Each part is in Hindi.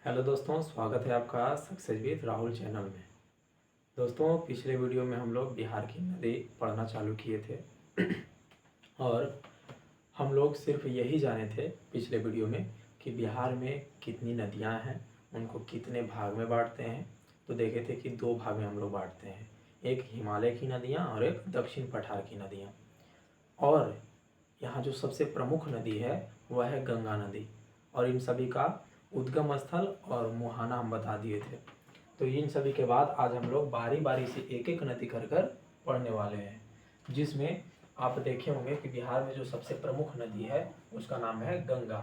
हेलो दोस्तों, स्वागत है आपका सक्सेस विद राहुल चैनल में। दोस्तों, पिछले वीडियो में हम लोग बिहार की नदी पढ़ना चालू किए थे और हम लोग सिर्फ यही जाने थे पिछले वीडियो में कि बिहार में कितनी नदियां हैं, उनको कितने भाग में बांटते हैं। तो देखे थे कि दो भाग में हम लोग बांटते हैं, एक हिमालय की नदियाँ और एक दक्षिण पठार की नदियाँ। और यहाँ जो सबसे प्रमुख नदी है वह है गंगा नदी, और इन सभी का उद्गम स्थल और मुहाना हम बता दिए थे। तो इन सभी के बाद आज हम लोग बारी बारी से एक एक नदी कर कर पढ़ने वाले हैं, जिसमें आप देखे होंगे कि बिहार में जो सबसे प्रमुख नदी है उसका नाम है गंगा।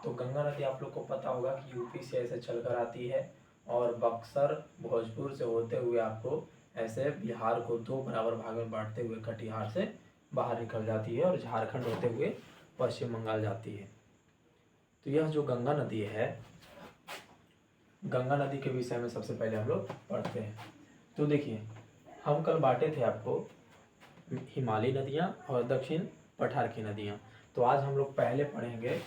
तो गंगा नदी आप लोग को पता होगा कि यूपी से ऐसे चलकर आती है और बक्सर भोजपुर से होते हुए आपको ऐसे बिहार को दो बराबर भाग में बांटते हुए कटिहार से बाहर निकल जाती है और झारखंड होते हुए पश्चिम बंगाल जाती है। तो यह जो गंगा नदी है, गंगा नदी के विषय में सबसे पहले हम लोग पढ़ते हैं। तो देखिए, हम कल बांटे थे आपको हिमालयी नदियाँ और दक्षिण पठार की नदियाँ। तो आज हम लोग पहले पढ़ेंगे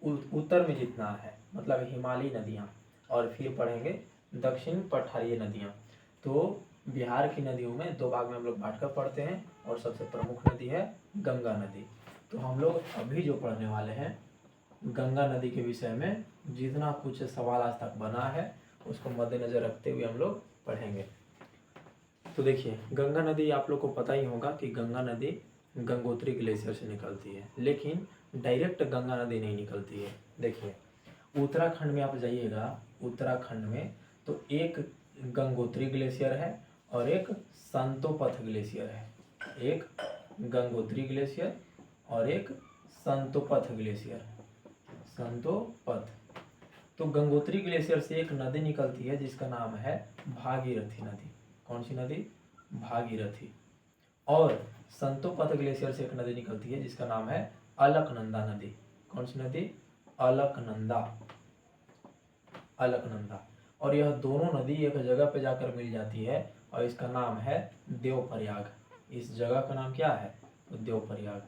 उत्तर में जितना है, मतलब हिमालयी नदियाँ, और फिर पढ़ेंगे दक्षिण पठारीय नदियाँ। तो बिहार की नदियों में दो भाग में हम लोग बांटकर पढ़ते हैं और सबसे प्रमुख नदी है गंगा नदी। तो हम लोग अभी जो पढ़ने वाले हैं गंगा नदी के विषय में जितना कुछ सवाल आज तक बना है उसको मद्देनजर रखते हुए हम लोग पढ़ेंगे। तो देखिए, गंगा नदी आप लोग को पता ही होगा कि गंगा नदी गंगोत्री ग्लेशियर से निकलती है, लेकिन डायरेक्ट गंगा नदी नहीं निकलती है। देखिए, उत्तराखंड में आप जाइएगा, उत्तराखंड में तो एक गंगोत्री ग्लेशियर है और एक संतोपथ ग्लेशियर है। एक गंगोत्री ग्लेशियर और एक संतोपथ ग्लेशियर। संतोपथ। तो गंगोत्री ग्लेशियर से एक नदी निकलती है जिसका नाम है भागीरथी नदी। कौन सी नदी? भागीरथी। और संतोपथ ग्लेशियर से एक नदी निकलती है जिसका नाम है अलकनंदा नदी। कौन सी नदी? अलकनंदा। अलकनंदा। और यह दोनों नदी एक जगह पे जाकर मिल जाती है और इसका नाम है देवप्रयाग। इस जगह का नाम क्या है? तो देवप्रयाग।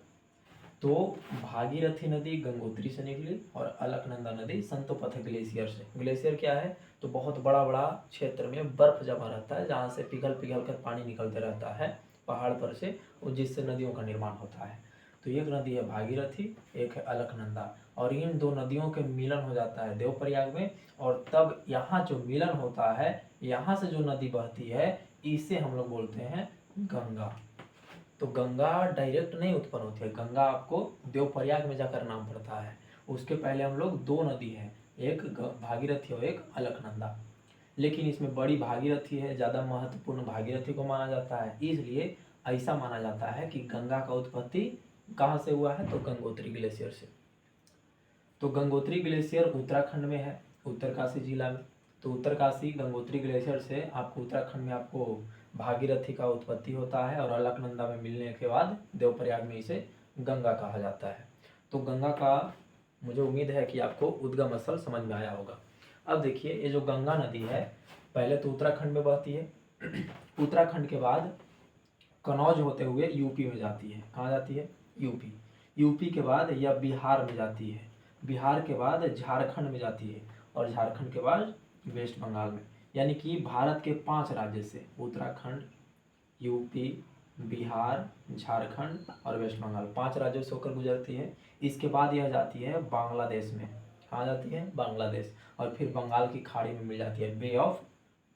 तो भागीरथी नदी गंगोत्री से निकली और अलकनंदा नदी संतोपथ ग्लेशियर से। ग्लेशियर क्या है? तो बहुत बड़ा बड़ा क्षेत्र में बर्फ जमा रहता है जहाँ से पिघल पिघल कर पानी निकलते रहता है पहाड़ पर से, और जिससे नदियों का निर्माण होता है। तो एक नदी है भागीरथी, एक है अलकनंदा, और इन दो नदियों के मिलन हो जाता है देवप्रयाग में। और तब यहाँ जो मिलन होता है, यहाँ से जो नदी बहती है, इसे हम लोग बोलते हैं गंगा। तो गंगा डायरेक्ट नहीं उत्पन्न होती है, गंगा आपको देवप्रयाग में जाकर नाम पड़ता है। उसके पहले हम लोग दो नदी है, एक भागीरथी और एक अलकनंदा। लेकिन इसमें बड़ी भागीरथी है, ज़्यादा महत्वपूर्ण भागीरथी को माना जाता है। इसलिए ऐसा माना जाता है कि गंगा का उत्पत्ति कहाँ से हुआ है? तो गंगोत्री ग्लेशियर से। तो गंगोत्री ग्लेशियर उत्तराखंड में है, उत्तरकाशी जिला में। तो उत्तरकाशी गंगोत्री ग्लेशियर से आपको उत्तराखंड में आपको भागीरथी का उत्पत्ति होता है और अलकनंदा में मिलने के बाद देवप्रयाग में इसे गंगा कहा जाता है। तो गंगा का मुझे उम्मीद है कि आपको उद्गम स्थल समझ में आया होगा। अब देखिए, ये जो गंगा नदी है पहले तो उत्तराखंड में बहती है उत्तराखंड के बाद कनौज होते हुए यूपी में जाती है। कहाँ जाती है? यूपी। यूपी के बाद यह बिहार में जाती है, बिहार के बाद झारखंड में जाती है, और झारखंड के बाद वेस्ट बंगाल में। यानी कि भारत के 5 राज्य से उत्तराखंड, यूपी, बिहार, झारखंड और वेस्ट बंगाल, 5 राज्यों से होकर गुजरती है। इसके बाद यह जाती है बांग्लादेश में। कहाँ जाती है? बांग्लादेश। और फिर बंगाल की खाड़ी में मिल जाती है, बे ऑफ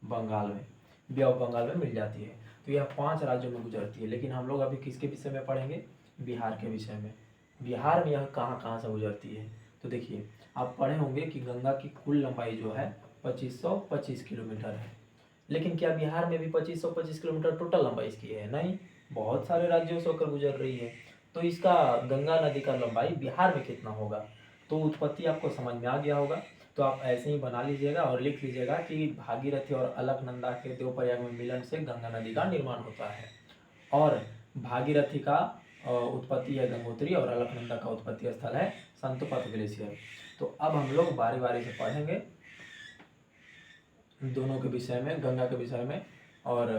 बंगाल में। बे ऑफ बंगाल में मिल जाती है। तो यह 5 राज्यों में गुजरती है। लेकिन हम लोग अभी किसके विषय में पढ़ेंगे? बिहार के विषय में। बिहार में यह कहाँ कहाँ से गुजरती है? तो देखिए, आप पढ़े होंगे कि गंगा की कुल लंबाई जो है 2525 किलोमीटर है। लेकिन क्या बिहार में भी 2525 किलोमीटर टोटल लंबाई इसकी है? नहीं, बहुत सारे राज्यों से होकर गुजर रही है। तो इसका गंगा नदी का लंबाई बिहार में कितना होगा? तो उत्पत्ति आपको समझ में आ गया होगा। तो आप ऐसे ही बना लीजिएगा और लिख लीजिएगा कि भागीरथी और अलकनंदा के देवप्रयाग में मिलन से गंगा नदी का निर्माण होता है, और भागीरथी का उत्पत्ति है गंगोत्री और अलकनंदा का उत्पत्ति स्थल है संतोपथ ग्लेशियर। तो अब हम लोग बारी बारी से पढ़ेंगे दोनों के विषय में, गंगा के विषय में और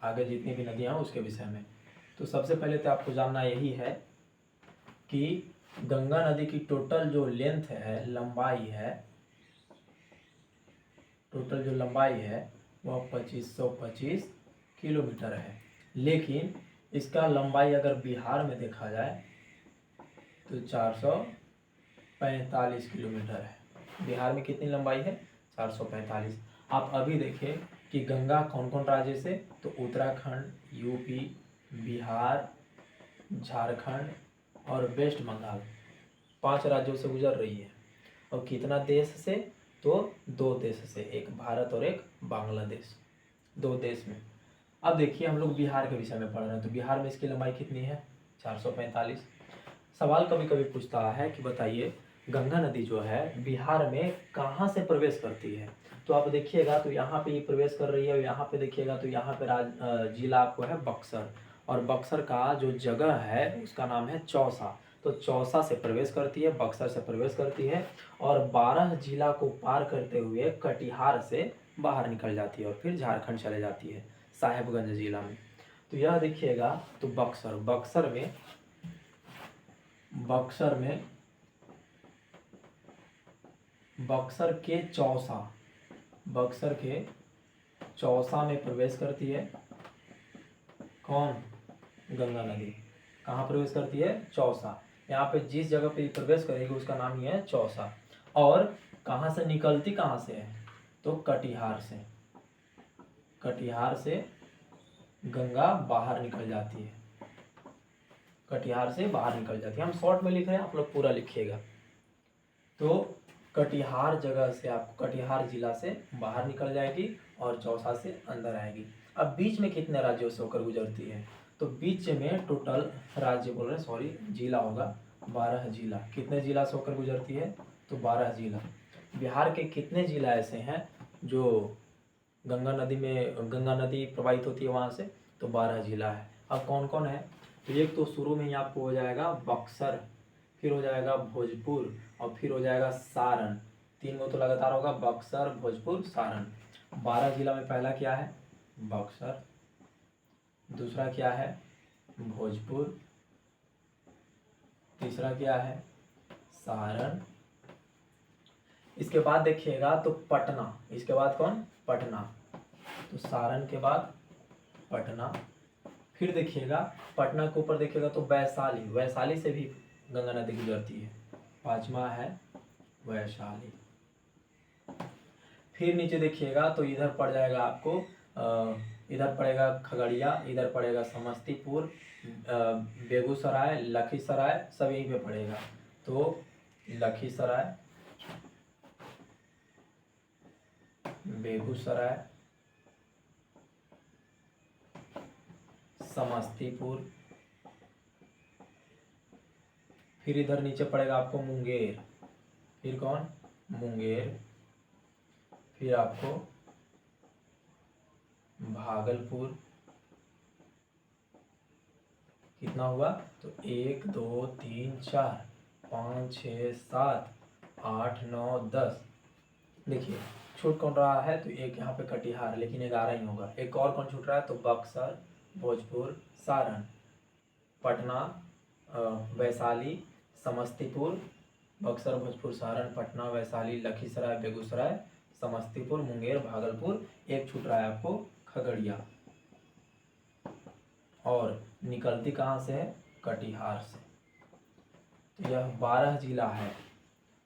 आगे जितनी भी नदियाँ हैं उसके विषय में। तो सबसे पहले तो आपको जानना यही है कि गंगा नदी की टोटल जो लेंथ है, लंबाई है, टोटल जो लंबाई है वह 2525 किलोमीटर है। लेकिन इसका लंबाई अगर बिहार में देखा जाए तो 445 किलोमीटर है। बिहार में कितनी लंबाई है? 445। आप अभी देखिए कि गंगा कौन कौन राज्य से, तो उत्तराखंड, यूपी, बिहार, झारखंड और वेस्ट बंगाल, 5 राज्यों से गुजर रही है। और कितना देश से? तो 2 देश से, एक भारत और एक बांग्लादेश, 2 देश में। अब देखिए हम लोग बिहार के विषय में पढ़ रहे हैं, तो बिहार में इसकी लंबाई कितनी है? 445। सवाल कभी कभी पूछता है कि बताइए गंगा नदी जो है बिहार में कहाँ से प्रवेश करती है? तो आप देखिएगा तो यहाँ पे ये प्रवेश कर रही है, और यहाँ पे देखिएगा तो यहाँ पे जिला आपको है बक्सर, और बक्सर का जो जगह है उसका नाम है चौसा। तो चौसा से प्रवेश करती है, बक्सर से प्रवेश करती है, और 12 जिला को पार करते हुए कटिहार से बाहर निकल जाती है और फिर झारखंड चले जाती है साहेबगंज जिला में। तो यह देखिएगा तो बक्सर बक्सर के चौसा में प्रवेश करती है कौन? गंगा नदी। कहाँ प्रवेश करती है? चौसा। यहाँ पे जिस जगह पे प्रवेश करेगी उसका नाम ही है चौसा। और कहाँ से निकलती, कहाँ से है? तो कटिहार से। कटिहार से गंगा बाहर निकल जाती है, कटिहार से बाहर निकल जाती है। हम शॉर्ट में लिख रहे हैं, आप लोग पूरा लिखिएगा। तो कटिहार जगह से आपको, कटिहार जिला से बाहर निकल जाएगी और चौसा से अंदर आएगी। अब बीच में कितने राज्यों से होकर गुजरती है? तो बीच में टोटल राज्य बोल रहे हैं, सॉरी जिला होगा, 12 जिला। कितने जिला से होकर गुजरती है? तो 12 जिला। बिहार के कितने जिला ऐसे हैं जो गंगा नदी प्रवाहित होती है वहाँ से? तो 12 जिला है। अब कौन कौन है? तो एक तो शुरू में ही आपको हो जाएगा बक्सर, फिर हो जाएगा भोजपुर, और फिर हो जाएगा सारण। 3 गो तो लगातार होगा, बक्सर, भोजपुर, सारण। 12 जिला में पहला क्या है? बक्सर। दूसरा क्या है? भोजपुर। तीसरा क्या है? सारण। इसके बाद देखिएगा तो पटना। इसके बाद कौन? पटना। तो सारण के बाद पटना। फिर देखिएगा पटना के ऊपर देखिएगा तो वैशाली, वैशाली से भी गंगा नदी गुजरती है। 5वां है वैशाली। फिर नीचे देखिएगा तो इधर पड़ जाएगा आपको इधर पड़ेगा खगड़िया, इधर पड़ेगा समस्तीपुर, बेगूसराय, लखीसराय, सब यहीं पे पड़ेगा। तो लखीसराय, बेगूसराय, समस्तीपुर, फिर इधर नीचे पड़ेगा आपको मुंगेर। फिर कौन? मुंगेर। फिर आपको भागलपुर। कितना हुआ? तो 1 2 3 4 5 6 7 8 9 10। देखिए छूट कौन रहा है? तो एक यहाँ पे कटिहार, लेकिन 11 ही होगा। एक और कौन छूट रहा है? तो बक्सर, भोजपुर, सारण, पटना, वैशाली, समस्तीपुर, बक्सर, भोजपुर, सारण, पटना, वैशाली, लखीसराय, बेगूसराय, समस्तीपुर, मुंगेर, भागलपुर। एक छूट रहा है आपको खगड़िया। और निकलती कहाँ से है? कटिहार से। तो यह 12 जिला है।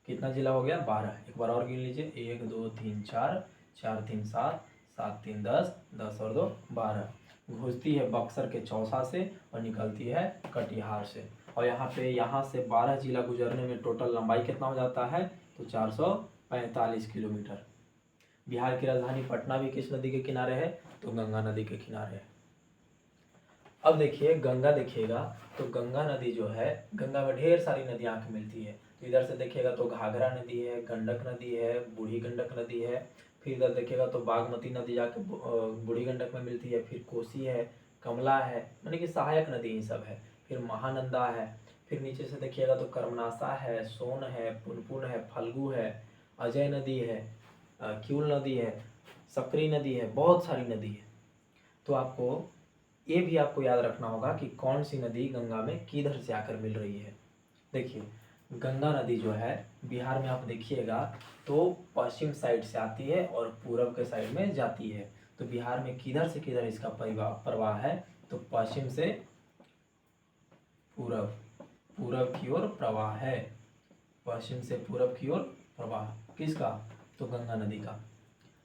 कितना जिला हो गया? 12। एक बार और गिन लीजिए, 1 2 3 4, 4 3 7, 7 3 10, 10 और 2 12। घुसती है बक्सर के चौसा से और निकलती है कटिहार से। और यहाँ से 12 जिला गुजरने में टोटल लंबाई कितना हो जाता है? तो 445 किलोमीटर। बिहार की राजधानी पटना भी किस नदी के किनारे है? तो गंगा नदी के किनारे है। अब देखिए गंगा, देखिएगा तो गंगा नदी जो है, गंगा में ढेर सारी नदियाँ आके मिलती है। तो इधर से देखिएगा तो घाघरा नदी है, गंडक नदी है, बूढ़ी गंडक नदी है। फिर इधर देखिएगा तो बागमती नदी जाके बूढ़ी गंडक में मिलती है। फिर कोसी है, कमला है, यानी कि सहायक नदी ही सब है। फिर महानंदा है। फिर नीचे से देखिएगा तो कर्मनाशा है, सोन है, पुनपुन है, फल्गु है, अजय नदी है, क्यूल नदी है, सकरी नदी है, बहुत सारी नदी है। तो आपको ये भी आपको याद रखना होगा कि कौन सी नदी गंगा में किधर से आकर मिल रही है। देखिए गंगा नदी जो है बिहार में आप देखिएगा तो पश्चिम साइड से आती है और पूरब के साइड में जाती है। तो बिहार में किधर से किधर इसका प्रवाह है, तो पश्चिम से पूरब, पूरब की ओर प्रवाह है। पश्चिम से पूरब की ओर प्रवाह किसका, तो गंगा नदी का।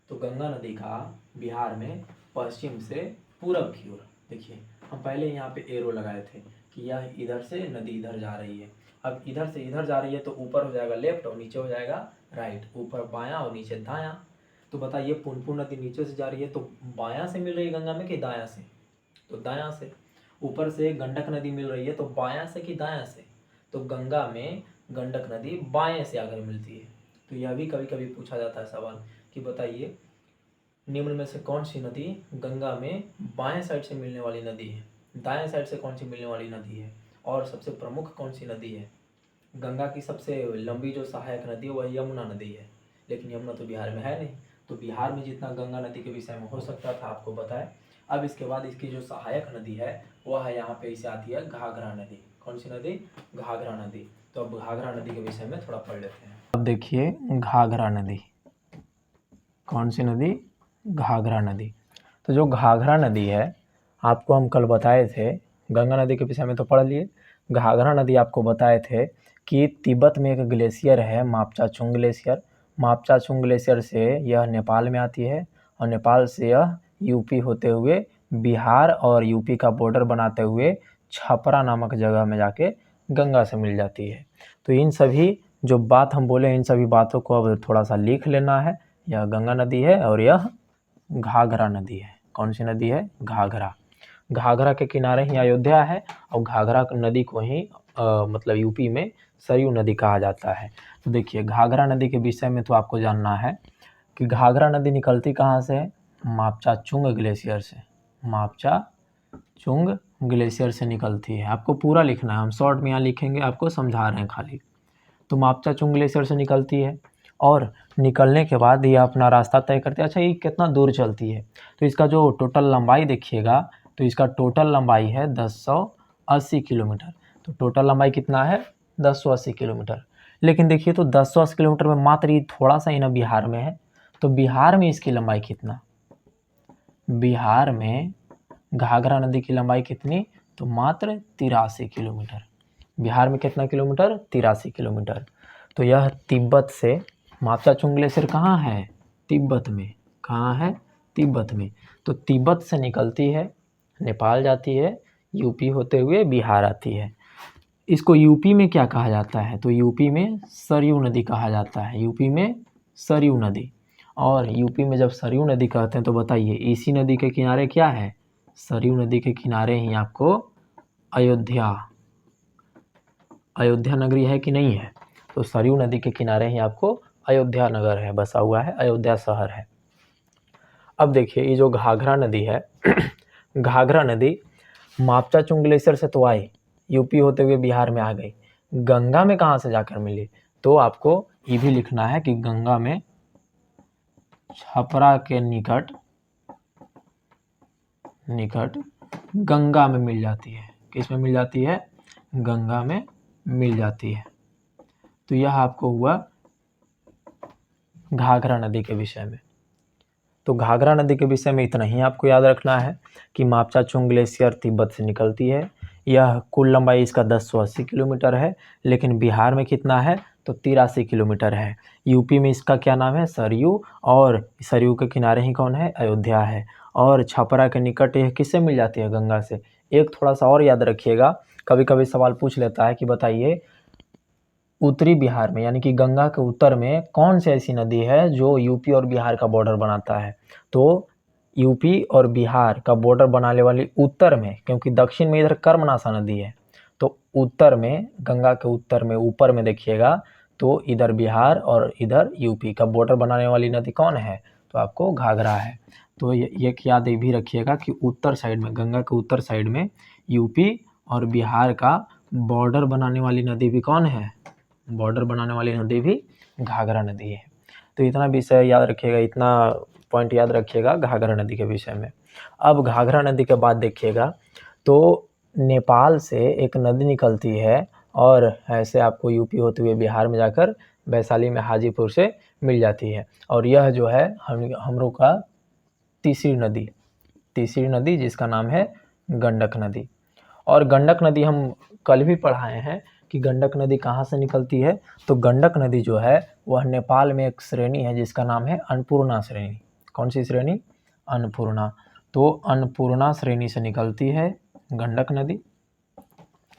तो गंगा नदी का बिहार में पश्चिम से पूरब की ओर, देखिए हम पहले यहाँ पे एरो लगाए थे कि यह इधर से नदी इधर जा रही है। अब इधर से इधर जा रही है तो ऊपर हो जाएगा लेफ्ट और नीचे हो जाएगा राइट, ऊपर बायां और नीचे दायां। तो बताइए पुनपुन नदी नीचे से जा रही है तो बायां से मिल रही है गंगा में कि दायां से, तो दायां से। ऊपर से गंडक नदी मिल रही है तो बायां से कि दायां से, तो गंगा में गंडक नदी बाएं से आकर मिलती है। तो यह भी कभी कभी पूछा जाता है सवाल कि बताइए निम्न में से कौन सी नदी गंगा में बाएं साइड से मिलने वाली नदी है, दाएं साइड से कौन सी मिलने वाली नदी है, और सबसे प्रमुख कौन सी नदी है। गंगा की सबसे लंबी जो सहायक नदी है वह यमुना नदी है, लेकिन यमुना तो बिहार में है नहीं। तो बिहार में जितना गंगा नदी के विषय में हो सकता था आपको बताएं। अब इसके बाद इसकी जो सहायक नदी है वह है यहाँ पे इसे आती है घाघरा नदी। कौन सी नदी, घाघरा नदी। तो अब घाघरा नदी के विषय में थोड़ा पढ़ लेते हैं। अब देखिए घाघरा नदी, कौन सी नदी, घाघरा नदी। तो जो घाघरा नदी है आपको हम कल बताए थे, गंगा नदी के विषय में तो पढ़ लिए, घाघरा नदी आपको बताए थे कि तिब्बत में एक ग्लेशियर है मापचाचुंग ग्लेशियर। मापचाचुंग ग्लेशियर से यह नेपाल में आती है और नेपाल से यह यूपी होते हुए बिहार और यूपी का बॉर्डर बनाते हुए छपरा नामक जगह में जाके गंगा से मिल जाती है। तो इन सभी जो बात हम बोले इन सभी बातों को अब थोड़ा सा लिख लेना है। यह गंगा नदी है और यह घाघरा नदी है। कौन सी नदी है, घाघरा। घाघरा के किनारे ही अयोध्या है और घाघरा नदी को ही मतलब यूपी में सरयू नदी कहा जाता है। तो देखिए घाघरा नदी के विषय में तो आपको जानना है कि घाघरा नदी निकलती कहाँ से है, मापचाचुंग ग्लेशियर से। मापचाचुंग ग्लेशियर से निकलती है। आपको पूरा लिखना है, हम शॉर्ट में यहाँ लिखेंगे, आपको समझा रहे हैं खाली। तो मापचाचुंग ग्लेशियर से निकलती है और निकलने के बाद ये अपना रास्ता तय करते हैं। अच्छा ये कितना दूर चलती है, तो इसका जो टोटल लंबाई देखिएगा तो इसका टोटल लंबाई है 1080 किलोमीटर। तो टोटल लंबाई कितना है, 1080 किलोमीटर। लेकिन देखिए तो 1080 किलोमीटर में मात्र ये थोड़ा सा ही ना बिहार में है। तो बिहार में इसकी लंबाई कितना, बिहार में घाघरा नदी की लंबाई कितनी, तो मात्र 83 किलोमीटर। बिहार में कितना किलोमीटर, 83 किलोमीटर। तो यह तिब्बत से, मापचाचुंग ग्लेशियर कहाँ है, तिब्बत में। कहाँ है, तिब्बत में। तो तिब्बत से निकलती है, नेपाल जाती है, यूपी होते हुए बिहार आती है। इसको यूपी में क्या कहा जाता है, तो यूपी में सरयू नदी कहा जाता है। यूपी में सरयू नदी। और यूपी में जब सरयू नदी कहते हैं तो बताइए इसी नदी के किनारे क्या है, सरयू नदी के किनारे ही आपको अयोध्या, अयोध्या नगरी है कि नहीं है। तो सरयू नदी के किनारे ही आपको अयोध्या नगर है, बसा हुआ है, अयोध्या शहर है। अब देखिए ये जो घाघरा नदी है घाघरा नदी मापचाचुंग ग्लेशियर से तो आई, यूपी होते हुए बिहार में आ गई, गंगा में कहाँ से जाकर मिली, तो आपको ये भी लिखना है कि गंगा में छपरा के निकट गंगा में मिल जाती है। किस में मिल जाती है, गंगा में मिल जाती है। तो यह आपको हुआ घाघरा नदी के विषय में। तो घाघरा नदी के विषय में इतना ही आपको याद रखना है कि मापचाचुंग ग्लेशियर तिब्बत से निकलती है। यह कुल लंबाई इसका 1080 किलोमीटर है, लेकिन बिहार में कितना है, तो 83 किलोमीटर है। यूपी में इसका क्या नाम है, सरयू, और सरयू के किनारे ही कौन है, अयोध्या है। और छपरा के निकट यह किससे मिल जाती है, गंगा से। एक थोड़ा सा और याद रखिएगा, कभी कभी सवाल पूछ लेता है कि बताइए उत्तरी बिहार में यानी कि गंगा के उत्तर में कौन सी ऐसी नदी है जो यूपी और बिहार का बॉर्डर बनाता है। तो यूपी और बिहार का बॉर्डर बनाने वाली उत्तर में, क्योंकि दक्षिण में इधर कर्मनाशा नदी है, तो उत्तर में, गंगा के उत्तर में ऊपर में देखिएगा तो इधर बिहार और इधर यूपी का बॉर्डर बनाने वाली नदी कौन है, तो आपको घाघरा है। तो ये याद भी रखिएगा कि उत्तर साइड में, गंगा के उत्तर साइड में यूपी और बिहार का बॉर्डर बनाने वाली नदी भी कौन है, बॉर्डर बनाने वाली नदी भी घाघरा नदी है। तो इतना विषय याद रखिएगा, इतना पॉइंट याद रखिएगा घाघरा नदी के विषय में। अब घाघरा नदी के बाद देखिएगा तो नेपाल से एक नदी निकलती है और ऐसे आपको यूपी होते हुए बिहार में जाकर वैशाली में हाजीपुर से मिल जाती है। और यह जो है हम लोग का तीसरी नदी जिसका नाम है गंडक नदी। और गंडक नदी हम कल भी पढ़ाए हैं कि गंडक नदी कहाँ से निकलती है। तो गंडक नदी जो है वह नेपाल में एक श्रेणी है जिसका नाम है अन्नपूर्णा श्रेणी। कौन सी श्रेणी? अन्नपूर्णा। तो अन्नपूर्णा श्रेणी से निकलती है गंडक नदी,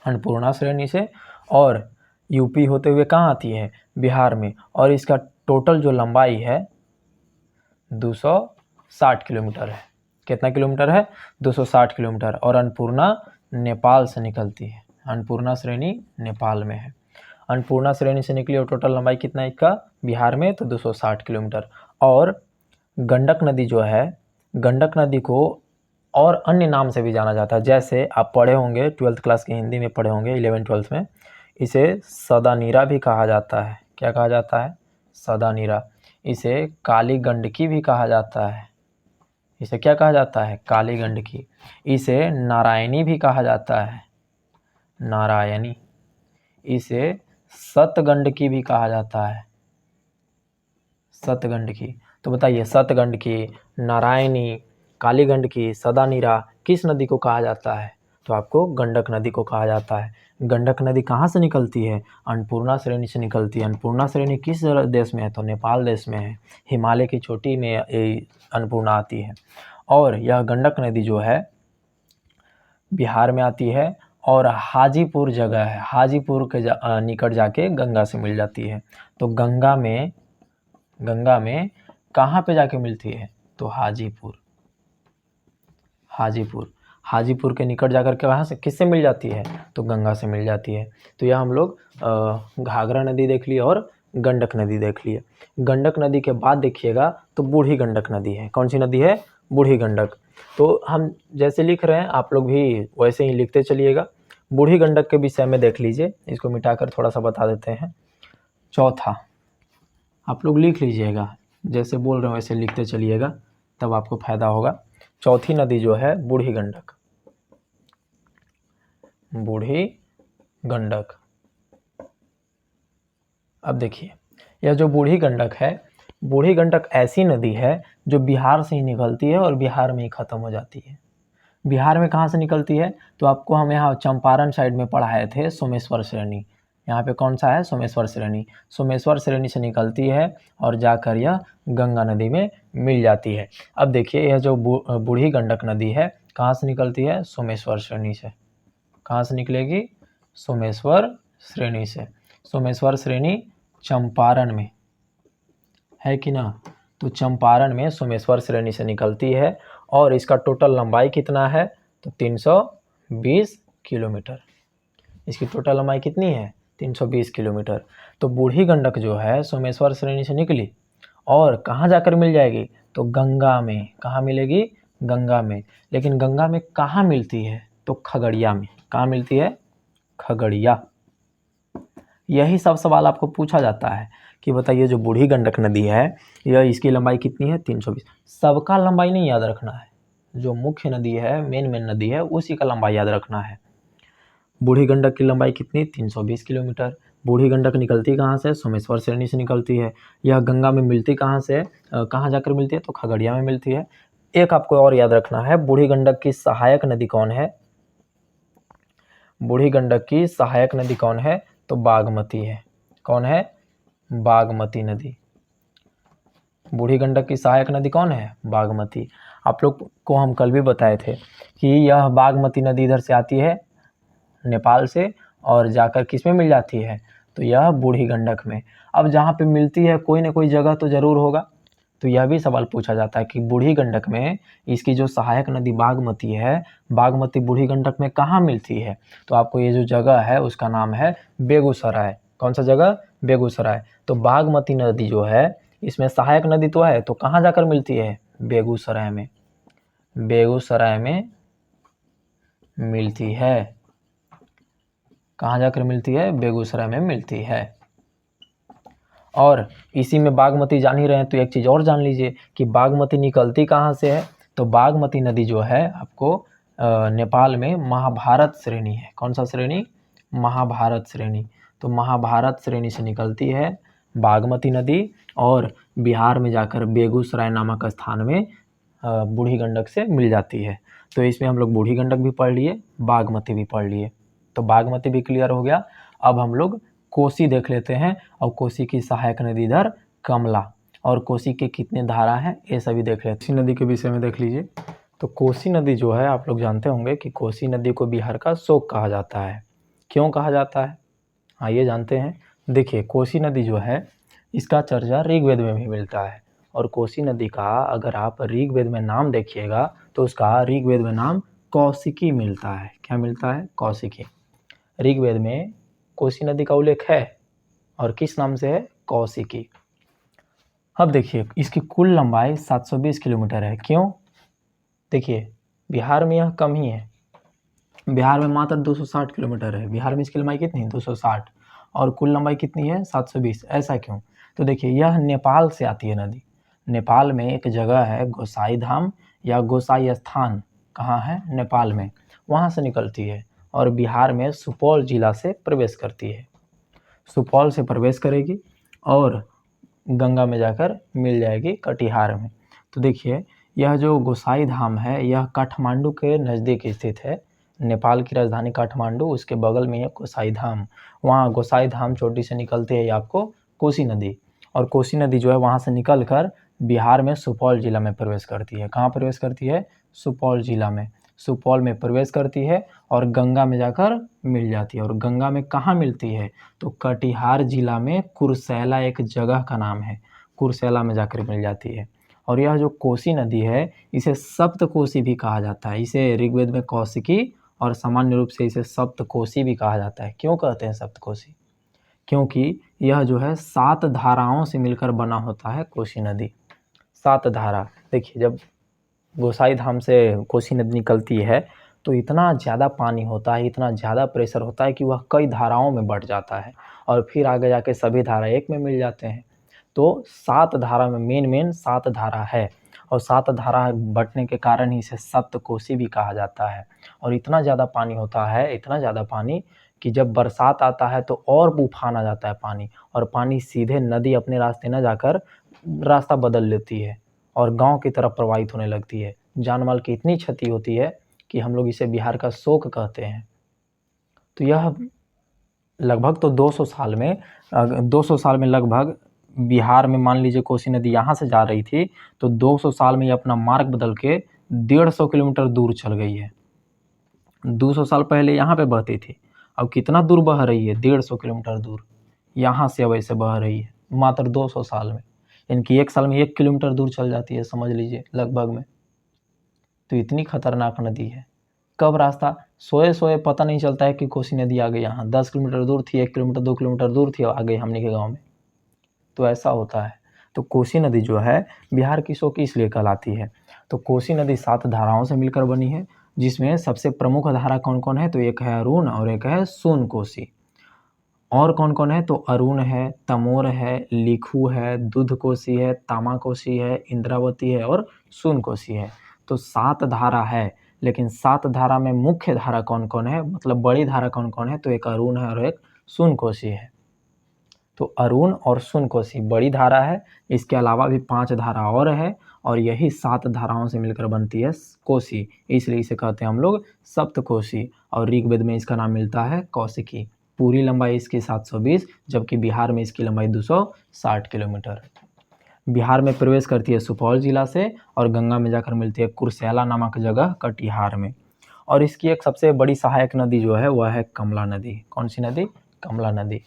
अन्नपूर्णा श्रेणी से, और यूपी होते हुए कहाँ आती है? बिहार में। और इसका टोटल जो लंबाई है 260 किलोमीटर है। कितना किलोमीटर है? 260 किलोमीटर। और अन्नपूर्णा नेपाल से निकलती है। अन्नपूर्णा श्रेणी नेपाल में है। अन्नपूर्णा श्रेणी से निकली और टोटल लंबाई कितना है इसका? बिहार में तो 260 किलोमीटर। और गंडक नदी जो है, गंडक नदी को और अन्य नाम से भी जाना जाता है। जैसे आप पढ़े होंगे 12th क्लास की हिंदी में पढ़े होंगे, 11th-12th में, इसे सदानीरा भी कहा जाता है। क्या कहा जाता है? सदानीरा। इसे काली गंडकी भी कहा जाता है। इसे क्या कहा जाता है? काली गंडकी। इसे नारायणी भी कहा जाता है, नारायणी। इसे सतगंडकी भी कहा जाता है, सतगंडकी। तो बताइए, सतगंडकी, नारायणी, काली गंडकी, सदानीरा किस नदी को कहा जाता है? तो आपको गंडक नदी को कहा जाता है। गंडक नदी कहाँ से निकलती है? अन्नपूर्णा श्रेणी से निकलती है। अन्नपूर्णा श्रेणी किस देश में है? तो नेपाल देश में है। हिमालय की चोटी में अन्नपूर्णा आती है। और यह गंडक नदी जो है बिहार में आती है और हाजीपुर जगह है, हाजीपुर के निकट जाके गंगा से मिल जाती है। तो गंगा में कहाँ पे जाके मिलती है? तो हाजीपुर के निकट जाकर के वहाँ से किससे मिल जाती है? तो गंगा से मिल जाती है। तो यह हम लोग घाघरा नदी देख लिए और गंडक नदी देख लिए। गंडक नदी के बाद देखिएगा तो बूढ़ी गंडक नदी है। कौन सी नदी है? बूढ़ी गंडक। तो हम जैसे लिख रहे हैं आप लोग भी वैसे ही लिखते चलिएगा। बूढ़ी गंडक के विषय में देख लीजिए, इसको मिटाकर थोड़ा सा बता देते हैं। चौथा आप लोग लिख लीजिएगा, जैसे बोल रहे हो वैसे लिखते चलिएगा, तब आपको फायदा होगा। चौथी नदी जो है बूढ़ी गंडक, बूढ़ी गंडक। अब देखिए, यह जो बूढ़ी गंडक है, बूढ़ी गंडक ऐसी नदी है जो बिहार से ही निकलती है और बिहार में ही ख़त्म हो जाती है। बिहार में कहाँ से निकलती है? तो आपको हम यहाँ चंपारण साइड में पढ़ाए थे सोमेश्वर श्रेणी। यहाँ पे कौन सा है? सोमेश्वर श्रेणी। सोमेश्वर श्रेणी से निकलती है और जाकर यह गंगा नदी में मिल जाती है। अब देखिए, यह जो बूढ़ी गंडक नदी है कहाँ से निकलती है? सोमेश्वर श्रेणी से। कहाँ से निकलेगी? सोमेश्वर श्रेणी से। सोमेश्वर श्रेणी चंपारण में है कि ना? तो चंपारण में सोमेश्वर श्रेणी से निकलती है और इसका टोटल लंबाई कितना है? तो 320 किलोमीटर। इसकी टोटल लंबाई कितनी है? 320 किलोमीटर। तो बूढ़ी गंडक जो है सोमेश्वर श्रेणी से निकली और कहाँ जाकर मिल जाएगी? तो गंगा में। कहाँ मिलेगी? गंगा में। लेकिन गंगा में कहाँ मिलती है? तो खगड़िया में। कहाँ मिलती है? खगड़िया। यही सब सवाल आपको पूछा जाता है कि बताइए, जो बूढ़ी गंडक नदी है यह इसकी लंबाई कितनी है? 320। सबका लंबाई नहीं याद रखना है, जो मुख्य नदी है, मेन नदी है, उसी का लंबाई याद रखना है। बूढ़ी गंडक की लंबाई कितनी? 320 किलोमीटर। बूढ़ी गंडक निकलती कहाँ से? सोमेश्वर श्रेणी से निकलती है। यह गंगा में मिलती कहाँ से? कहाँ जाकर मिलती है? तो खगड़िया में मिलती है। एक आपको और याद रखना है, बूढ़ी गंडक की सहायक नदी कौन है? बूढ़ी गंडक की सहायक नदी कौन है? तो बागमती है। कौन है? बागमती नदी। बूढ़ी गंडक की सहायक नदी कौन है? बागमती। आप लोग को हम कल भी बताए थे कि यह बागमती नदी इधर से आती है नेपाल से और जाकर किस में मिल जाती है? तो यह बूढ़ी गंडक में। अब जहाँ पे मिलती है कोई ना कोई जगह तो ज़रूर होगा, तो यह भी सवाल पूछा जाता है कि बूढ़ी गंडक में इसकी जो सहायक नदी बागमती है, बागमती बूढ़ी गंडक में कहाँ मिलती है? तो आपको ये जो जगह है उसका नाम है बेगूसराय। कौन सा जगह? बेगूसराय। तो बागमती नदी जो है इसमें सहायक नदी तो है, तो कहाँ जाकर मिलती है? बेगूसराय में। बेगूसराय में मिलती है। कहाँ जाकर मिलती है? बेगूसराय में मिलती है। और इसी में बागमती जान ही रहे हैं तो एक चीज़ और जान लीजिए कि बागमती निकलती कहाँ से है? तो बागमती नदी जो है आपको नेपाल में महाभारत श्रेणी है। कौन सा श्रेणी? महाभारत श्रेणी। तो महाभारत श्रेणी से निकलती है बागमती नदी और बिहार में जाकर बेगूसराय नामक स्थान में बूढ़ी गंडक से मिल जाती है। तो इसमें हम लोग बूढ़ी गंडक भी पढ़ लिए, बागमती भी पढ़ लिए, तो बागमती भी क्लियर हो गया। अब हम लोग कोसी देख लेते हैं, और कोसी की सहायक नदी इधर कमला, और कोसी के कितने धारा हैं ये सभी देख लेते हैं। कोसी नदी के विषय में देख लीजिए। तो कोसी नदी जो है, आप लोग जानते होंगे कि कोसी नदी को बिहार का शोक कहा जाता है। क्यों कहा जाता है, आइए जानते हैं। देखिए, कोसी नदी जो है इसका चर्चा ऋग्वेद में भी मिलता है, और कोसी नदी का अगर आप ऋग्वेद में नाम देखिएगा तो उसका ऋग्वेद में नाम कौशिकी मिलता है। क्या मिलता है, कौशिकी। ऋग्वेद में कोसी नदी का उल्लेख है, और किस नाम से है, कौशिकी। अब देखिए, इसकी कुल लंबाई 720 किलोमीटर है। क्यों, देखिए बिहार में यह कम ही है, बिहार में मात्र 260 किलोमीटर है। बिहार में इसकी लंबाई कितनी है, 260, और कुल लंबाई कितनी है, 720। ऐसा क्यों, तो देखिए यह नेपाल से आती है नदी। नेपाल में एक जगह है गोसाई धाम या गोसाई स्थान, कहाँ है, नेपाल में, वहाँ से निकलती है और बिहार में सुपौल जिला से प्रवेश करती है। सुपौल से प्रवेश करेगी और गंगा में जाकर मिल जाएगी कटिहार में। तो देखिए, यह जो गोसाई धाम है यह काठमांडू के नज़दीक स्थित है। नेपाल की राजधानी काठमांडू, उसके बगल में है गोसाई धाम। वहाँ गोसाई धाम चोटी से निकलती है आपको कोसी नदी, और कोसी नदी जो है वहाँ से निकल कर बिहार में सुपौल जिला में प्रवेश करती है। कहाँ प्रवेश करती है, सुपौल जिला में। सुपौल में प्रवेश करती है और गंगा में जाकर मिल जाती है। और गंगा में कहाँ मिलती है, तो कटिहार जिला में कुर्सेला एक जगह का नाम है, कुर्सेला में जाकर मिल जाती है। और यह जो कोसी नदी है इसे सप्तकोसी भी कहा जाता है। इसे ऋग्वेद में कौशिकी और सामान्य रूप से इसे सप्तकोसी भी कहा जाता है। क्यों कहते हैं सप्तकोसी, क्योंकि यह जो है 7 धाराओं से मिलकर बना होता है कोसी नदी। 7 धारा, देखिए जब गोसाई धाम से कोसी नदी निकलती है तो इतना ज़्यादा पानी होता है, इतना ज़्यादा प्रेशर होता है कि वह कई धाराओं में बँट जाता है, और फिर आगे जाके सभी धारा एक में मिल जाते हैं। तो 7 धारा में मेन 7 धारा है, और 7 धारा बँटने के कारण ही इसे सप्तकोसी भी कहा जाता है। और इतना ज़्यादा पानी होता है, इतना ज़्यादा पानी कि जब बरसात आता है तो और उफान आ जाता है पानी, और पानी सीधे नदी अपने रास्ते न जाकर रास्ता बदल लेती है और गांव की तरफ प्रवाहित होने लगती है। जान माल की इतनी क्षति होती है कि हम लोग इसे बिहार का शोक कहते हैं। तो यह लगभग तो 200 साल में 200 साल में लगभग बिहार में, मान लीजिए कोसी नदी यहाँ से जा रही थी तो 200 साल में ये अपना मार्ग बदल के 150 किलोमीटर दूर चल गई है। 200 साल पहले यहाँ पे बहती थी, अब कितना दूर बह रही है, 150 किलोमीटर दूर यहाँ से अब ऐसे बह रही है मात्र 200 साल में। इनकी 1 साल में 1 किलोमीटर दूर चल जाती है, समझ लीजिए लगभग में। तो इतनी खतरनाक नदी है, कब रास्ता सोए पता नहीं चलता है कि कोसी नदी आ गई यहाँ। 10 किलोमीटर दूर थी, 1 किलोमीटर 2 किलोमीटर दूर थी, आ गई हमने के गाँव में। तो ऐसा होता है। तो कोसी नदी जो है बिहार की शोक इसलिए कहलाती है। तो कोसी नदी 7 धाराओं से मिलकर बनी है, जिसमें सबसे प्रमुख धारा कौन कौन है, तो एक है अरुण और एक है सोन कोसी। और कौन कौन है, तो अरुण है, तमोर है, लिखू है, दूध कोसी है, तामा कोसी है, इंद्रावती है और सोन कोसी है। तो 7 धारा है, लेकिन 7 धारा में मुख्य धारा कौन कौन है, मतलब बड़ी धारा कौन कौन है, तो एक अरुण है और एक सोन कोसी है। तो अरुण और सोन कोसी बड़ी धारा है, इसके अलावा भी 5 धारा और है, और यही 7 धाराओं से मिलकर बनती है कोसी, इसलिए इसे कहते हैं हम लोग सप्तकोसी। और ऋग्वेद में इसका नाम मिलता है कौशिकी। पूरी लंबाई इसकी 720, जबकि बिहार में इसकी लंबाई 260 किलोमीटर। बिहार में प्रवेश करती है सुपौल जिला से, और गंगा में जाकर मिलती है कुर्सेला नामक जगह कटिहार में। और इसकी एक सबसे बड़ी सहायक नदी जो है वह है कमला नदी। कौन सी नदी, कमला नदी।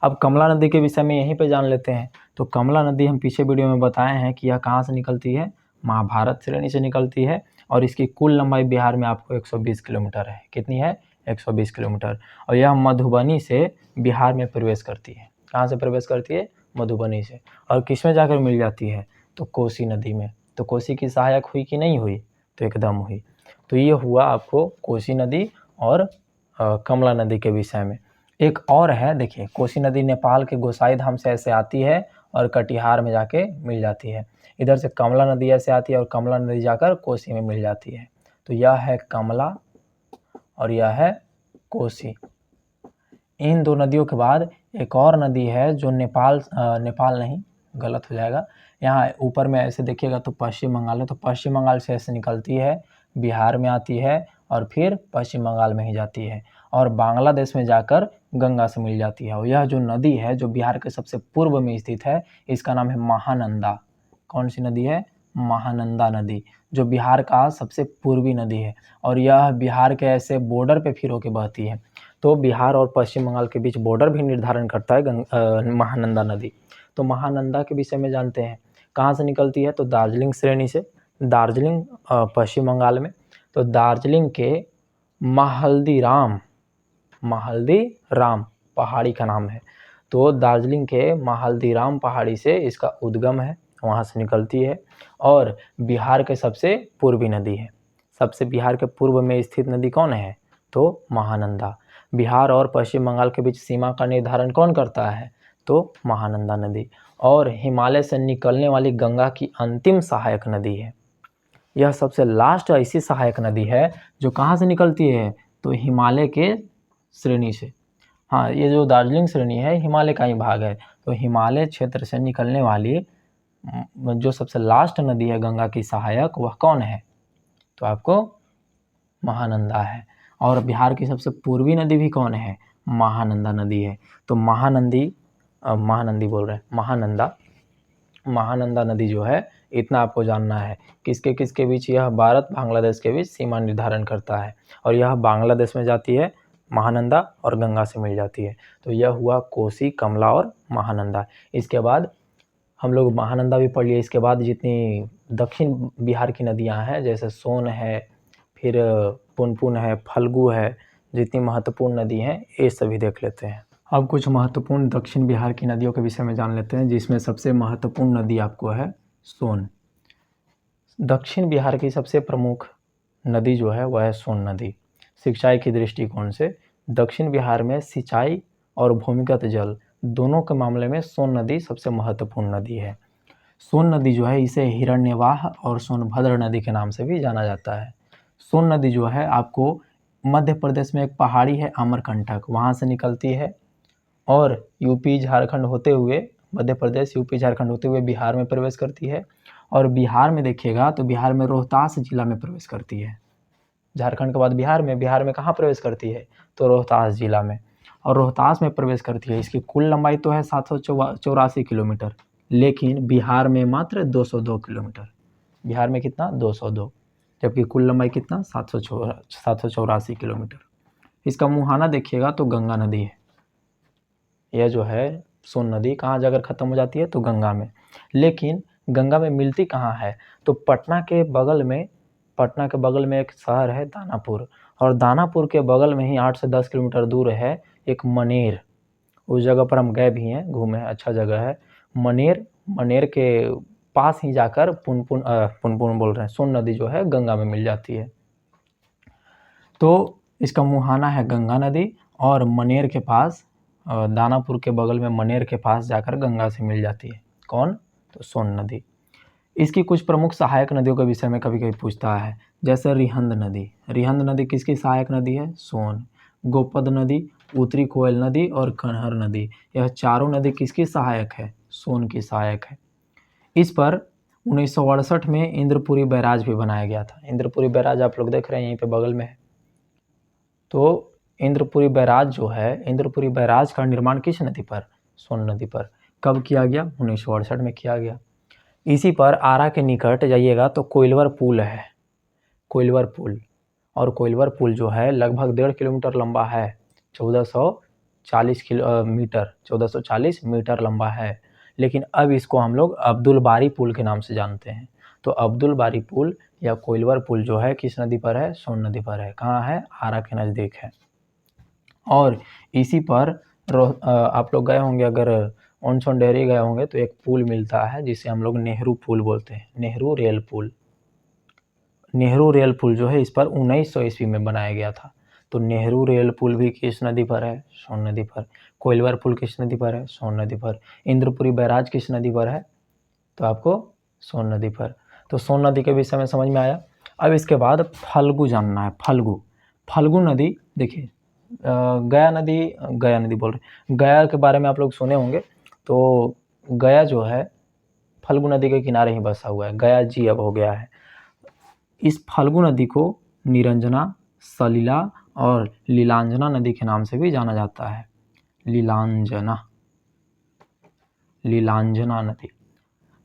अब कमला नदी के विषय में यहीं पे जान लेते हैं। तो कमला नदी हम पीछे वीडियो में बताए हैं कि यह कहाँ से निकलती है, महाभारत श्रेणी से निकलती है, और इसकी कुल लंबाई बिहार में आपको 120 किलोमीटर है। कितनी है, 120 किलोमीटर। और यह मधुबनी से बिहार में प्रवेश करती है। कहाँ से प्रवेश करती है, मधुबनी से। और किस में जाकर मिल जाती है, तो कोसी नदी में। तो कोसी की सहायक हुई कि नहीं हुई, तो एकदम हुई। तो ये हुआ आपको कोसी नदी और कमला नदी के विषय में। एक और है, देखिए कोसी नदी नेपाल के गोसाई धाम से ऐसे आती है और कटिहार में जाके मिल जाती है। इधर से कमला नदी ऐसे आती है और कमला नदी जाकर कोसी में मिल जाती है। तो यह है कमला और यह है कोसी। इन दो नदियों के बाद एक और नदी है जो नेपाल नहीं, गलत हो जाएगा, यहाँ ऊपर में ऐसे देखिएगा तो पश्चिम बंगाल है, तो पश्चिम बंगाल से ऐसे निकलती है, बिहार में आती है और फिर पश्चिम बंगाल में ही जाती है और बांग्लादेश में जाकर गंगा से मिल जाती है। और यह जो नदी है जो बिहार के सबसे पूर्व में स्थित है, इसका नाम है महानंदा। कौन सी नदी है? महानंदा नदी, जो बिहार का सबसे पूर्वी नदी है और यह बिहार के ऐसे बॉर्डर पे फिर होके बहती है। तो बिहार और पश्चिम बंगाल के बीच बॉर्डर भी निर्धारण करता है महानंदा नदी। तो महानंदा के विषय में जानते हैं, कहाँ से निकलती है? तो दार्जिलिंग श्रेणी से, दार्जिलिंग पश्चिम बंगाल में। तो दार्जिलिंग के महाल्दीराम पहाड़ी का नाम है। तो दार्जिलिंग के महाल्दीराम पहाड़ी से इसका उद्गम है, वहाँ से निकलती है और बिहार के सबसे पूर्वी नदी है। सबसे बिहार के पूर्व में स्थित नदी कौन है? तो महानंदा। बिहार और पश्चिम बंगाल के बीच सीमा का निर्धारण कौन करता है? तो महानंदा नदी। और हिमालय से निकलने वाली गंगा की अंतिम सहायक नदी है। यह सबसे लास्ट ऐसी सहायक नदी है जो कहाँ से निकलती है? तो हिमालय के श्रेणी से। हाँ, ये जो दार्जिलिंग श्रेणी है हिमालय का ही भाग है। तो हिमालय क्षेत्र से निकलने वाली जो सबसे लास्ट नदी है गंगा की सहायक, वह कौन है? तो आपको महानंदा है। और बिहार की सबसे पूर्वी नदी भी कौन है? महानंदा नदी है। तो महानंदा नदी जो है, इतना आपको जानना है। किसके किसके बीच? यह भारत बांग्लादेश के बीच सीमा निर्धारण करता है और यह बांग्लादेश में जाती है महानंदा और गंगा से मिल जाती है। तो यह हुआ कोसी, कमला और महानंदा। इसके बाद हम लोग महानंदा भी पढ़ लिए। इसके बाद जितनी दक्षिण बिहार की नदियां हैं, जैसे सोन है, फिर पुनपुन है, फल्गु है, जितनी महत्वपूर्ण नदी हैं ये सभी देख लेते हैं। अब कुछ महत्वपूर्ण दक्षिण बिहार की नदियों के विषय में जान लेते हैं, जिसमें सबसे महत्वपूर्ण नदी आपको है सोन। दक्षिण बिहार की सबसे प्रमुख नदी जो है वह है सोन नदी। सिंचाई की दृष्टिकोण से दक्षिण बिहार में सिंचाई और भूमिगत जल दोनों के मामले में सोन नदी सबसे महत्वपूर्ण नदी है। सोन नदी जो है इसे हिरण्यवाह और सोनभद्र नदी के नाम से भी जाना जाता है। सोन नदी जो है आपको मध्य प्रदेश में एक पहाड़ी है अमरकंटक, वहाँ से निकलती है और यूपी झारखंड होते हुए, मध्य प्रदेश यूपी झारखंड होते हुए बिहार में प्रवेश करती है। और बिहार में देखिएगा तो बिहार में रोहतास जिला में प्रवेश करती है। झारखंड के बाद बिहार में कहाँ प्रवेश करती है? तो रोहतास जिला में। और रोहतास में प्रवेश करती है। इसकी कुल लंबाई तो है 784 किलोमीटर, लेकिन बिहार में मात्र 202 किलोमीटर। बिहार में कितना? 202, जबकि कुल लंबाई कितना? 784 किलोमीटर। इसका मुहाना देखिएगा तो गंगा नदी है। यह जो है सोन नदी कहाँ जाकर ख़त्म हो जाती है? तो गंगा में। लेकिन गंगा में मिलती कहाँ है? तो पटना के बगल में एक शहर है दानापुर, और दानापुर के बगल में ही 8 से 10 किलोमीटर दूर है एक मनेर। उस जगह पर हम गए भी हैं, घूमे, अच्छा जगह है मनेर के पास ही जाकर पुनपुन सोन नदी जो है गंगा में मिल जाती है। तो इसका मुहाना है गंगा नदी और मनेर के पास, दानापुर के बगल में मनेर के पास जाकर गंगा से मिल जाती है। कौन? तो सोन नदी। इसकी कुछ प्रमुख सहायक नदियों के विषय में कभी कभी पूछता है, जैसे रिहंद नदी किसकी सहायक नदी है? सोन। गोपद नदी, उत्तरी कोयल नदी और कनहर नदी, यह चारों नदी किसकी सहायक है? सोन की सहायक है। इस पर 1968 में इंद्रपुरी बैराज भी बनाया गया था। इंद्रपुरी बैराज आप लोग देख रहे हैं यहीं पे बगल में है। तो इंद्रपुरी बैराज का निर्माण किस नदी पर? सोन नदी पर। कब किया गया? 1968 में किया गया। इसी पर आरा के निकट जाइएगा तो कोइलवर पुल है, और कोइलवर पुल जो है लगभग 1.5 किलोमीटर लंबा है, 1440 मीटर लंबा है। लेकिन अब इसको हम लोग अब्दुल बारी पुल के नाम से जानते हैं। तो अब्दुल बारी पुल या कोइलवर पुल जो है किस नदी पर है? सोन नदी पर है। कहाँ है? आरा के नज़दीक है। और इसी पर आप लोग गए होंगे, अगर ऑनसोन डेयरी गए होंगे तो एक पुल मिलता है जिसे हम लोग नेहरू पुल बोलते हैं, नेहरू रेल पुल जो है इस पर 1900 ईस्वी में बनाया गया था। तो नेहरू रेल पुल भी किस नदी पर है? सोन नदी पर। कोइलवर पुल किस नदी पर है? सोन नदी पर। इंद्रपुरी बैराज किस नदी पर है? तो आपको सोन नदी पर। तो सोन नदी के विषय में समझ में आया। अब इसके बाद फल्गु जानना है। फल्गु नदी देखिए, गया नदी बोल रहे, गया के बारे में आप लोग सुने होंगे। तो गया जो है फल्गु नदी के किनारे ही बसा हुआ है, गया जी अब हो गया है। इस फल्गु नदी को निरंजना, सलिला और लीलांजना नदी के नाम से भी जाना जाता है। लीलांजना नदी।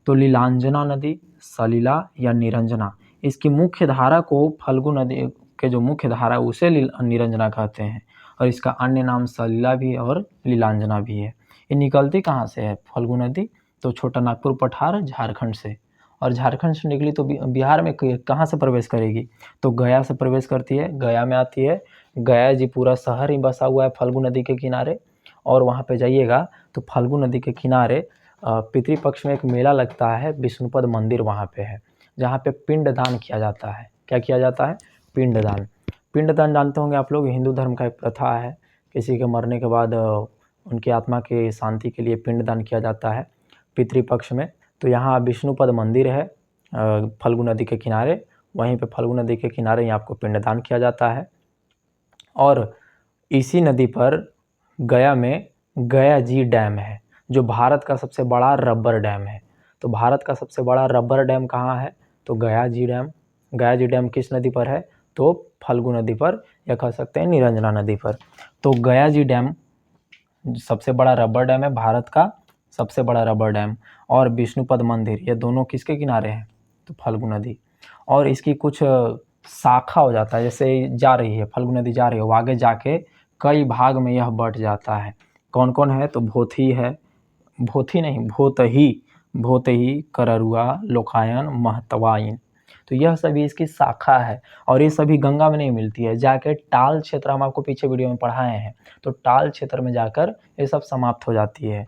तो लीलांजना नदी, सलिला या निरंजना, इसकी मुख्य धारा को फल्गु नदी के जो मुख्य धारा है उसे निरंजना कहते हैं, और इसका अन्य नाम सलिला भी और लीलांजना भी है। ये निकलती कहाँ से है फल्गु नदी? तो छोटा नागपुर पठार झारखंड से, और झारखंड से निकली तो बिहार में कहाँ से प्रवेश करेगी? तो गया से प्रवेश करती है, गया में आती है। गया जी पूरा शहर ही बसा हुआ है फल्गु नदी के किनारे, और वहाँ पे जाइएगा तो फल्गु नदी के किनारे पितृपक्ष में एक मेला लगता है, विष्णुपद मंदिर वहाँ पे है, जहाँ पे पिंडदान किया जाता है। क्या किया जाता है? पिंडदान। पिंडदान जानते होंगे आप लोग, हिंदू धर्म का एक प्रथा है, किसी के मरने के बाद उनकी आत्मा की शांति के लिए पिंडदान किया जाता है पितृपक्ष में। तो यहाँ विष्णुपद मंदिर है फल्गु नदी के किनारे, वहीं पे फल्गु नदी के किनारे ही आपको पिंडदान किया जाता है। और इसी नदी पर गया में गया जी डैम है, जो भारत का सबसे बड़ा रबर डैम है। तो भारत का सबसे बड़ा रबर डैम कहाँ है? तो गया जी डैम। गया जी डैम किस नदी पर है? तो फल्गु नदी पर, या कह सकते हैं निरंजना नदी पर। तो गया जी डैम सबसे बड़ा रबर डैम है, भारत का सबसे बड़ा रबर डैम। और विष्णुपद मंदिर, ये दोनों किसके किनारे हैं? तो फल्गु नदी। और इसकी कुछ शाखा हो जाता है, जैसे जा रही है फल्गु नदी जा रही है, वो आगे जाके कई भाग में यह बट जाता है। कौन कौन है? तो भोथी है, भोतही, कररुआ, लोकायन, महतवाइन। तो यह सभी इसकी शाखा है, और ये सभी गंगा में नहीं मिलती है, जाके टाल क्षेत्र, हम आपको पीछे वीडियो में पढ़ाए हैं, तो टाल क्षेत्र में जाकर ये सब समाप्त हो जाती है।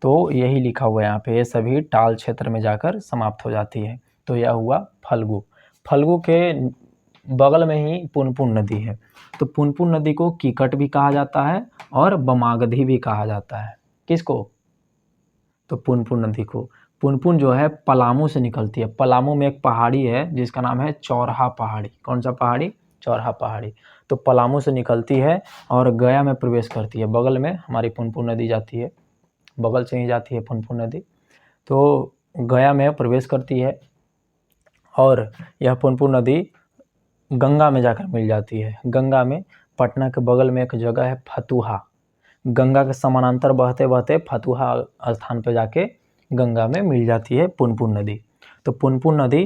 तो यही लिखा हुआ है यहाँ पे, ये सभी टाल क्षेत्र में जाकर समाप्त हो जाती है। तो यह हुआ फल्गु। फल्गु के बगल में ही पुनपुन नदी है। तो पुनपुन नदी को कीकट भी कहा जाता है और बमागधी भी कहा जाता है। किसको? तो पुनपुन नदी को। पुनपुन जो है पलामू से निकलती है। पलामू में एक पहाड़ी है जिसका नाम है चौराहा पहाड़ी। कौन सा पहाड़ी? चौराहा पहाड़ी। तो पलामू से निकलती है और गया में प्रवेश करती है। बगल में हमारी पुनपुन नदी जाती है, बगल से ही जाती है पुनपुन नदी। तो गया में प्रवेश करती है, और यह पुनपुन नदी गंगा में जाकर मिल जाती है। गंगा में पटना के बगल में एक जगह है फतुहा, गंगा के समानांतर बहते बहते फतुहा स्थान पर जाके गंगा में मिल जाती है पुनपुन नदी। तो पुनपुन नदी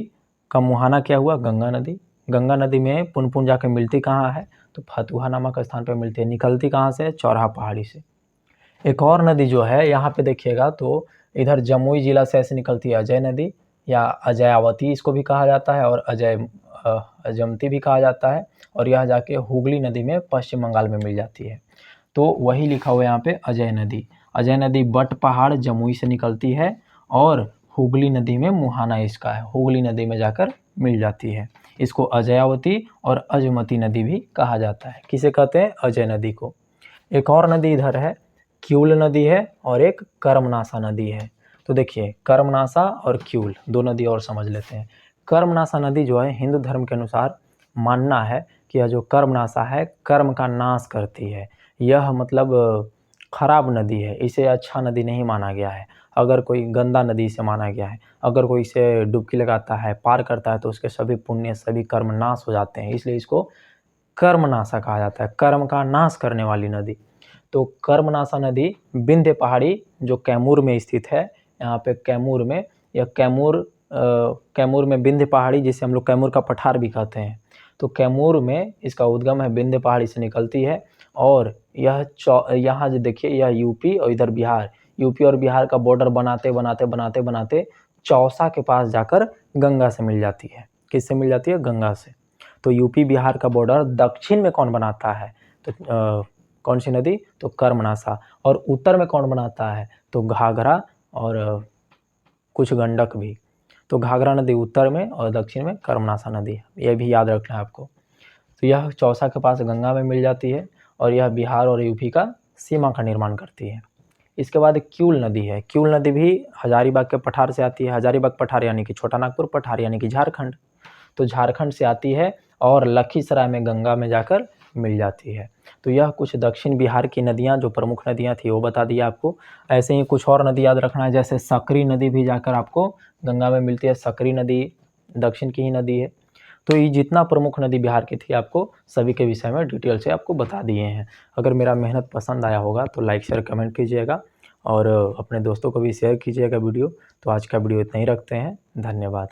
का मुहाना क्या हुआ? गंगा नदी। गंगा नदी में पुनपुन जाके मिलती कहाँ है? तो फतुहा नामक स्थान पर मिलती है। निकलती कहाँ से? चौराहा पहाड़ी से। एक और नदी जो है यहाँ पे देखिएगा तो इधर जमुई जिला से ऐसे निकलती है अजय नदी, या अजयावती इसको भी कहा जाता है, और अजमती भी कहा जाता है, और यह जाके हुगली नदी में पश्चिम बंगाल में मिल जाती है। तो वही लिखा हुआ है यहाँ पे अजय नदी। अजय नदी बट पहाड़ जमुई से निकलती है, और हुगली नदी में मुहाना इसका है, हुगली नदी में जाकर मिल जाती है। इसको अजयावती और अजमती नदी भी कहा जाता है। किसे कहते हैं? अजय नदी को। एक और नदी इधर है, क्यूल नदी है, और एक कर्मनासा नदी है। तो देखिए कर्मनासा और क्यूल दो नदी और समझ लेते हैं। कर्मनासा नदी जो है हिंदू धर्म के अनुसार मानना है कि यह जो कर्मनासा है कर्म का नाश करती है। यह मतलब खराब नदी है, इसे अच्छा नदी नहीं माना गया है। अगर कोई गंदा नदी से माना गया है, अगर कोई इसे डुबकी लगाता है, पार करता है, तो उसके सभी पुण्य सभी कर्म नाश हो जाते हैं, इसलिए इसको कर्मनासा कहा जाता है, कर्म का नाश करने वाली नदी। तो कर्मनासा नदी विंध्य पहाड़ी जो कैमूर में स्थित है, यहाँ पे कैमूर में, या कैमूर में विंध्य पहाड़ी जिसे हम लोग कैमूर का पठार भी कहते हैं, तो कैमूर में इसका उद्गम है, विंध्य पहाड़ी से निकलती है। और यह यहाँ जो देखिए यह यूपी और इधर बिहार, यूपी और बिहार का बॉर्डर बनाते बनाते बनाते बनाते चौसा के पास जाकर गंगा से मिल जाती है। किससे मिल जाती है? गंगा से। तो यूपी बिहार का बॉर्डर दक्षिण में कौन बनाता है? तो कौन सी नदी? तो कर्मनासा। और उत्तर में कौन बनाता है? तो घाघरा और कुछ गंडक भी। तो घाघरा नदी उत्तर में और दक्षिण में कर्मनासा नदी है, यह भी याद रखना है आपको। तो यह चौसा के पास गंगा में मिल जाती है, और यह बिहार और यूपी का सीमा का निर्माण करती है। इसके बाद क्यूल नदी है। क्यूल नदी भी हजारीबाग के पठार से आती है। हजारीबाग पठार यानी कि छोटा नागपुर पठार यानी कि झारखंड। तो झारखंड से आती है और लखीसराय में गंगा में जाकर मिल जाती है। तो यह कुछ दक्षिण बिहार की नदियाँ जो प्रमुख नदियाँ थी वो बता दिया आपको। ऐसे ही कुछ और नदी याद रखना है, जैसे सकरी नदी भी जाकर आपको गंगा में मिलती है। सकरी नदी दक्षिण की ही नदी है। तो ये जितना प्रमुख नदी बिहार की थी आपको सभी के विषय में डिटेल से आपको बता दिए हैं। अगर मेरा मेहनत पसंद आया होगा तो लाइक शेयर कमेंट कीजिएगा और अपने दोस्तों को भी शेयर कीजिएगा वीडियो। तो आज का वीडियो इतना ही रखते हैं, धन्यवाद।